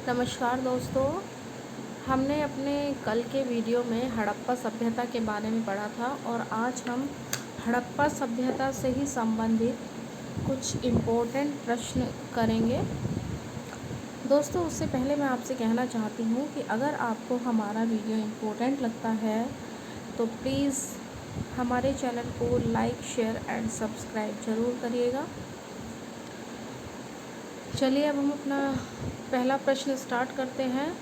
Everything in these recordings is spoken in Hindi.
नमस्कार दोस्तों। हमने अपने कल के वीडियो में हड़प्पा सभ्यता के बारे में पढ़ा था और आज हम हड़प्पा सभ्यता से ही संबंधित कुछ इम्पोर्टेंट प्रश्न करेंगे। दोस्तों, उससे पहले मैं आपसे कहना चाहती हूँ कि अगर आपको हमारा वीडियो इम्पोर्टेंट लगता है तो प्लीज़ हमारे चैनल को लाइक, शेयर एंड सब्सक्राइब ज़रूर करिएगा। चलिए अब हम अपना पहला प्रश्न स्टार्ट करते हैं।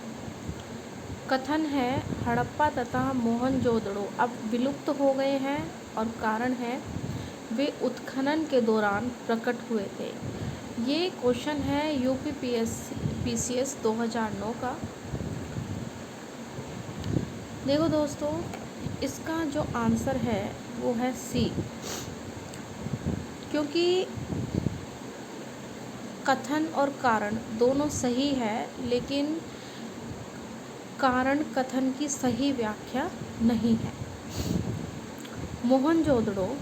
कथन है हड़प्पा तथा मोहनजोदड़ो अब विलुप्त हो गए हैं और कारण है वे उत्खनन के दौरान प्रकट हुए थे। ये क्वेश्चन है यूपी पीसीएस 2009 का। देखो दोस्तों, इसका जो आंसर है वो है सी, क्योंकि कथन और कारण दोनों सही है, लेकिन कारण कथन की सही व्याख्या नहीं है। मोहनजोदड़ो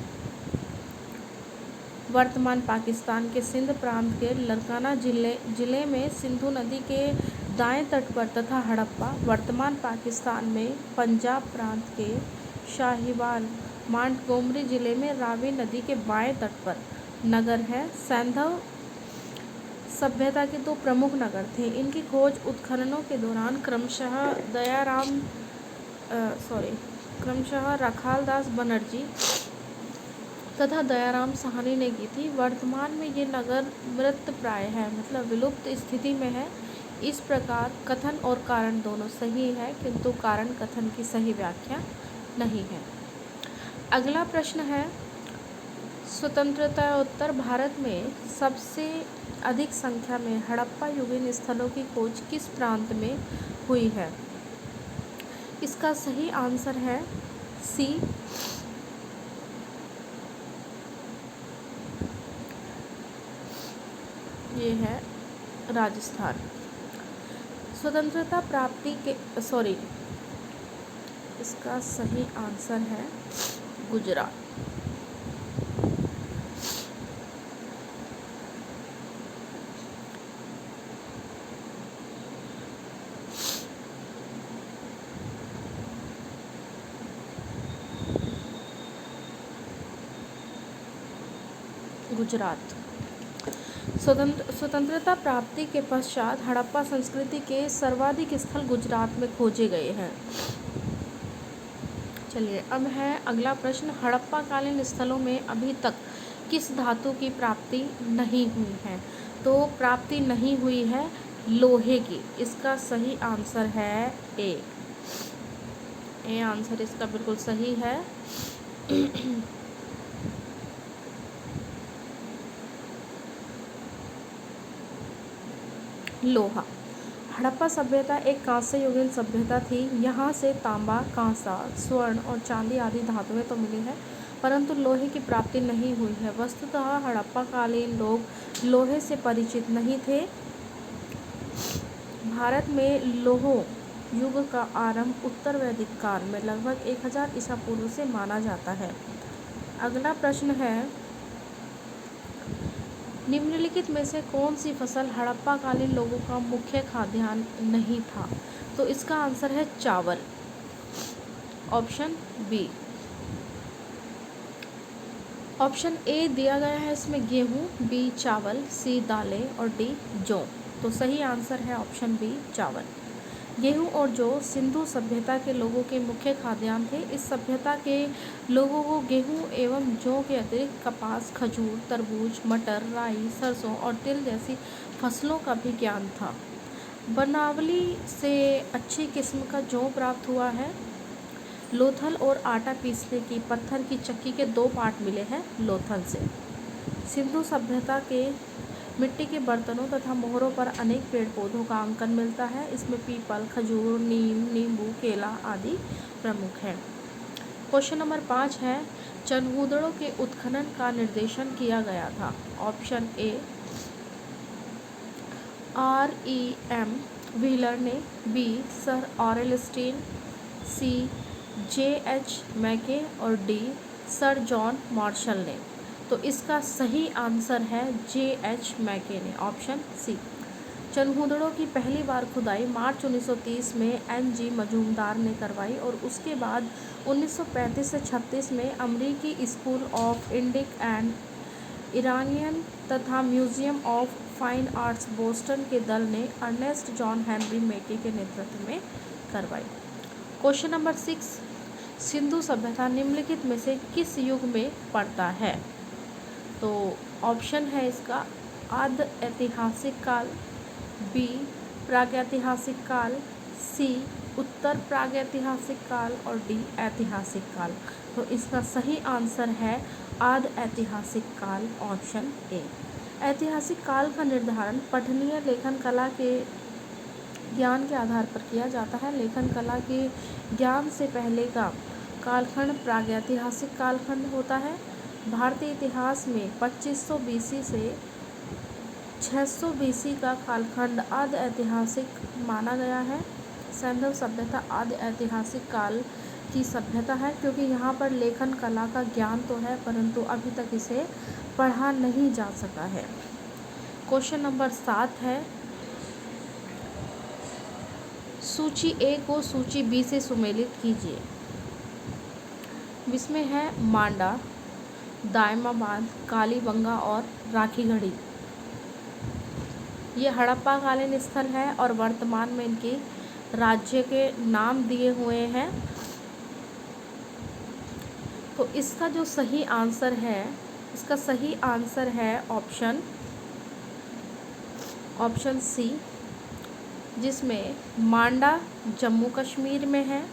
वर्तमान पाकिस्तान के सिंध प्रांत के लरकाना जिले में सिंधु नदी के दाएं तट पर तथा हड़प्पा वर्तमान पाकिस्तान में पंजाब प्रांत के शाहीवाल मांटगोमरी जिले में रावी नदी के बाएं तट पर नगर है। सैंधव सभ्यता के दो प्रमुख नगर थे। इनकी खोज उत्खननों के दौरान क्रमशः रखालदास बनर्जी तथा दयाराम साहनी ने की थी। वर्तमान में ये नगर मृतप्राय है, मतलब विलुप्त स्थिति में है। इस प्रकार कथन और कारण दोनों सही है, किंतु कारण कथन की सही व्याख्या नहीं है। अगला प्रश्न है, स्वतंत्रताोत्तर भारत में सबसे अधिक संख्या में हड़प्पा युगीन स्थलों की खोज किस प्रांत में हुई है? इसका सही आंसर है सी, ये है राजस्थान। स्वतंत्रता प्राप्ति के इसका सही आंसर है गुजरात। स्वतंत्रता प्राप्ति के पश्चात हड़प्पा संस्कृति के सर्वाधिक स्थल गुजरात में खोजे गए हैं। चलिए अब है अगला प्रश्न, हड़प्पा कालीन स्थलों में अभी तक किस धातु की प्राप्ति नहीं हुई है? तो प्राप्ति नहीं हुई है लोहे की। इसका सही आंसर है ए आंसर इसका बिल्कुल सही है। लोहा। हड़प्पा सभ्यता एक कांस्य युगीन सभ्यता थी। यहाँ से तांबा, कांसा, स्वर्ण और चांदी आदि धातुएं तो मिली है, परंतु लोहे की प्राप्ति नहीं हुई है। वस्तुतः हड़प्पा कालीन लोग लोहे से परिचित नहीं थे। भारत में लोह युग का आरंभ उत्तर वैदिक काल में लगभग 1000 ईसा पूर्व से माना जाता है। अगला प्रश्न है, निम्नलिखित में से कौन सी फसल हड़प्पा कालीन लोगों का मुख्य खाद्यान्न नहीं था? तो इसका आंसर है चावल, ऑप्शन बी। ऑप्शन ए दिया गया है इसमें गेहूं, बी चावल, सी दालें और डी जौ। तो सही आंसर है ऑप्शन बी चावल। गेहूं और जौ सिंधु सभ्यता के लोगों के मुख्य खाद्यान्न थे। इस सभ्यता के लोगों को गेहूं एवं जौ के अतिरिक्त कपास, खजूर, तरबूज, मटर, राई, सरसों और तिल जैसी फसलों का भी ज्ञान था। बनावली से अच्छी किस्म का जौ प्राप्त हुआ है। लोथल और आटा पीसने की पत्थर की चक्की के 2 पार्ट मिले हैं लोथल से। सिंधु सभ्यता के मिट्टी के बर्तनों तथा मोहरों पर अनेक पेड़ पौधों का अंकन मिलता है। इसमें पीपल, खजूर, नीम, नींबू, केला आदि प्रमुख हैं। क्वेश्चन नंबर 5 है, चनहूदड़ों के उत्खनन का निर्देशन किया गया था? ऑप्शन ए REM व्हीलर ने, बी सर ऑरेलस्टीन, सी JH मैके और डी सर जॉन मार्शल ने। तो इसका सही आंसर है JH मैके ने, ऑप्शन सी। चनहूदड़ों की पहली बार खुदाई मार्च 1930 में NG मजूमदार ने करवाई और उसके बाद 1935 से 36 में अमरीकी school of Indic and Iranian तथा museum of fine arts Boston के दल ने अर्नेस्ट जॉन हेनरी मेकी के नेतृत्व में करवाई। क्वेश्चन नंबर 6, सिंधु सभ्यता निम्नलिखित में से किस युग में पड़ता है? तो ऑप्शन है इसका आद्य ऐतिहासिक काल, बी प्रागैतिहासिक काल, सी उत्तर प्रागैतिहासिक काल और डी ऐतिहासिक काल। तो इसका सही आंसर है आद्य ऐतिहासिक काल, ऑप्शन ए। ऐतिहासिक काल का निर्धारण पठनीय लेखन कला के ज्ञान के आधार पर किया जाता है। लेखन कला के ज्ञान से पहले का कालखंड प्रागैतिहासिक कालखंड होता है। भारतीय इतिहास में 2500 BC से 600 BC का कालखंड आद्य ऐतिहासिक माना गया है। सिंधु सभ्यता आद्य ऐतिहासिक काल की सभ्यता है क्योंकि यहाँ पर लेखन कला का ज्ञान तो है परंतु अभी तक इसे पढ़ा नहीं जा सका है। क्वेश्चन नंबर 7 है, सूची ए को सूची बी से सुमेलित कीजिए। इसमें है मांडा, दायमाबाद, कालीबंगा और राखीगढ़ी। ये हड़प्पाकालीन स्थल है और वर्तमान में इनके राज्य के नाम दिए हुए हैं। तो इसका जो सही आंसर है, इसका सही आंसर है ऑप्शन सी, जिसमें मांडा जम्मू कश्मीर में है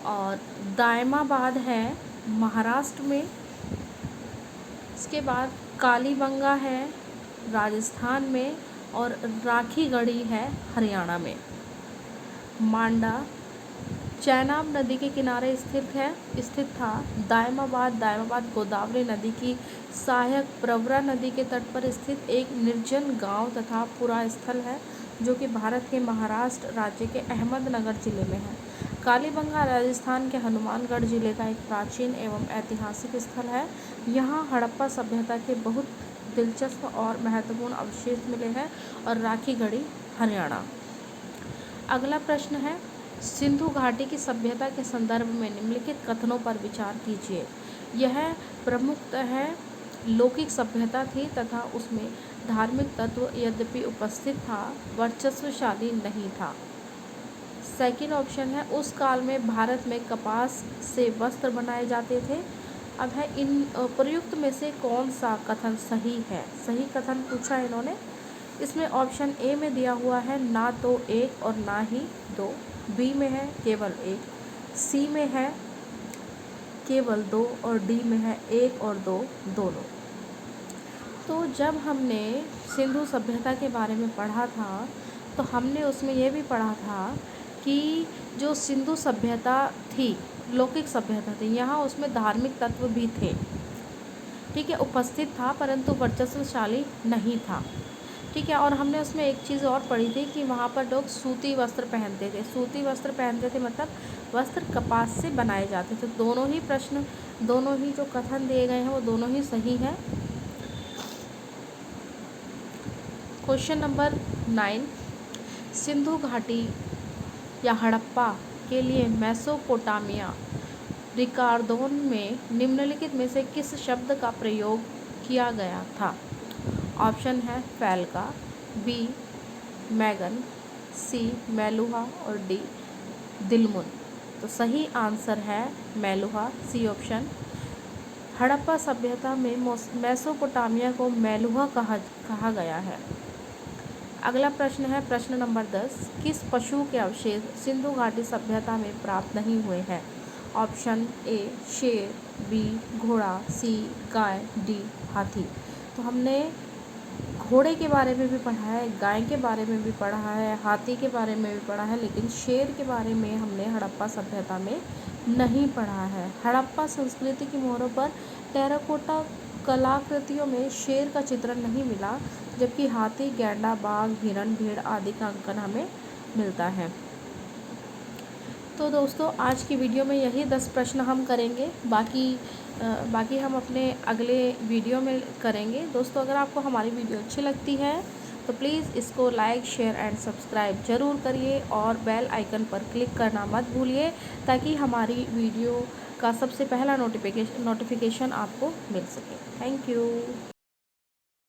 और दायमाबाद है महाराष्ट्र में। इसके बाद कालीबंगा है राजस्थान में और राखीगढ़ी है हरियाणा में। मांडा चेनाब नदी के किनारे स्थित था। दायमाबाद गोदावरी नदी की सहायक प्रवरा नदी के तट पर स्थित एक निर्जन गांव तथा पुरा स्थल है जो कि भारत के महाराष्ट्र राज्य के अहमदनगर जिले में है। कालीबंगा राजस्थान के हनुमानगढ़ जिले का एक प्राचीन एवं ऐतिहासिक स्थल है। यहाँ हड़प्पा सभ्यता के बहुत दिलचस्प और महत्वपूर्ण अवशेष मिले हैं। और राखीगढ़ी हरियाणा। अगला प्रश्न है, सिंधु घाटी की सभ्यता के संदर्भ में निम्नलिखित कथनों पर विचार कीजिए। यह प्रमुखतः लौकिक सभ्यता थी तथा उसमें धार्मिक तत्व यद्यपि उपस्थित था, वर्चस्वशाली नहीं था। सेकंड ऑप्शन है, उस काल में भारत में कपास से वस्त्र बनाए जाते थे। अब है इन प्रयुक्त में से कौन सा कथन सही है? सही कथन पूछा है इन्होंने। इसमें ऑप्शन ए में दिया हुआ है ना तो एक और ना ही दो, बी में है केवल एक, सी में है केवल दो और डी में है एक और दो दोनों। तो जब हमने सिंधु सभ्यता के बारे में पढ़ा था तो हमने उसमें यह भी पढ़ा था कि जो सिंधु सभ्यता थी, लौकिक सभ्यता थी, यहाँ उसमें धार्मिक तत्व भी थे, ठीक है, उपस्थित था परंतु वर्चस्वशाली नहीं था, ठीक है। और हमने उसमें एक चीज़ और पढ़ी थी कि वहाँ पर लोग सूती वस्त्र पहनते थे। सूती वस्त्र पहनते थे मतलब वस्त्र कपास से बनाए जाते थे। दोनों ही प्रश्न, दोनों ही जो कथन दिए गए हैं वो दोनों ही सही हैं। क्वेश्चन नंबर 9, सिंधु घाटी या हड़प्पा के लिए मेसोपोटामिया रिकार्डोन में निम्नलिखित में से किस शब्द का प्रयोग किया गया था? ऑप्शन है फैलका, बी मैगन, सी मेलुहा और डी दिलमुन। तो सही आंसर है मेलुहा, सी ऑप्शन। हड़प्पा सभ्यता में मेसोपोटामिया को मेलुहा कहा गया है। अगला प्रश्न है प्रश्न नंबर 10, किस पशु के अवशेष सिंधु घाटी सभ्यता में प्राप्त नहीं हुए हैं? ऑप्शन ए शेर, बी घोड़ा, सी गाय, डी हाथी। तो हमने घोड़े के बारे में भी पढ़ा है, गाय के बारे में भी पढ़ा है, हाथी के बारे में भी पढ़ा है, लेकिन शेर के बारे में हमने हड़प्पा सभ्यता में नहीं पढ़ा है। हड़प्पा संस्कृति की मोहरों पर टेराकोटा कलाकृतियों में शेर का चित्रण नहीं मिला, जबकि हाथी, गैंडा, बाघ, हिरण, भेड़ आदि का अंकन हमें मिलता है। तो दोस्तों आज की वीडियो में यही 10 प्रश्न हम करेंगे, बाकी हम अपने अगले वीडियो में करेंगे। दोस्तों अगर आपको हमारी वीडियो अच्छी लगती है तो प्लीज़ इसको लाइक, शेयर एंड सब्सक्राइब ज़रूर करिए और बेल आइकन पर क्लिक करना मत भूलिए, ताकि हमारी वीडियो का सबसे पहला नोटिफिकेशन आपको मिल सके। Thank you.